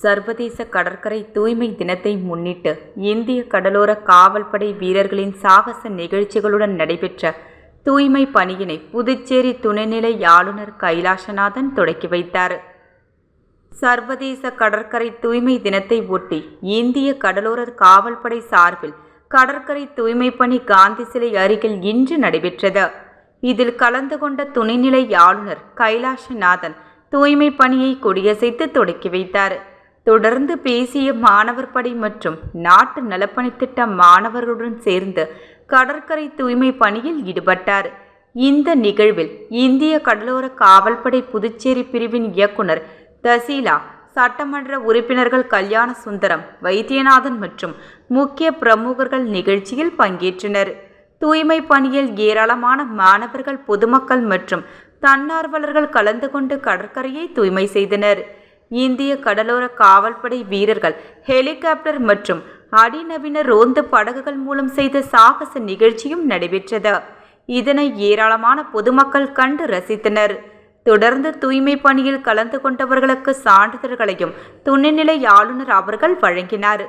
சர்வதேச கடற்கரை தூய்மை தினத்தை முன்னிட்டு இந்திய கடலோர காவல்படை வீரர்களின் சாகச நிகழ்ச்சிகளுடன் நடைபெற்ற தூய்மை பணியினை புதுச்சேரி துணைநிலை ஆளுநர் கைலாசநாதன் தொடக்கி வைத்தார். சர்வதேச கடற்கரை தூய்மை தினத்தை ஒட்டி இந்திய கடலோர காவல்படை சார்பில் கடற்கரை தூய்மை பணி காந்தி சிலை அருகில் இன்று நடைபெற்றது. இதில் கலந்து கொண்ட துணைநிலை ஆளுநர் கைலாசநாதன் தூய்மை பணியை கொடியசைத்து தொடக்கி வைத்தார். தொடர்ந்து பேசிய மாணவர் படை மற்றும் நாட்டு நலப்பணித்திட்ட மாணவர்களுடன் சேர்ந்து கடற்கரை தூய்மை பணியில் ஈடுபட்டார். இந்த நிகழ்வில் இந்திய கடலோர காவல்படை புதுச்சேரி பிரிவின் இயக்குனர் தசீலா, சட்டமன்ற உறுப்பினர்கள் கல்யாண சுந்தரம், வைத்தியநாதன் மற்றும் முக்கிய பிரமுகர்கள் நிகழ்ச்சியில் பங்கேற்றனர். தூய்மை பணியில் ஏராளமான மாணவர்கள், பொதுமக்கள் மற்றும் தன்னார்வலர்கள் கலந்து கொண்டு கடற்கரையை தூய்மை செய்தனர். இந்திய கடலோர காவல்படை வீரர்கள் ஹெலிகாப்டர் மற்றும் அதிநவீன ரோந்து படகுகள் மூலம் செய்த சாகச நிகழ்ச்சியும் நடைபெற்றது. இதனை ஏராளமான பொதுமக்கள் கண்டு ரசித்தனர். தொடர்ந்து தூய்மை பணியில் கலந்து கொண்டவர்களுக்கு சான்றிதழ்களையும் துணைநிலை ஆளுநர் அவர்கள் வழங்கினார்.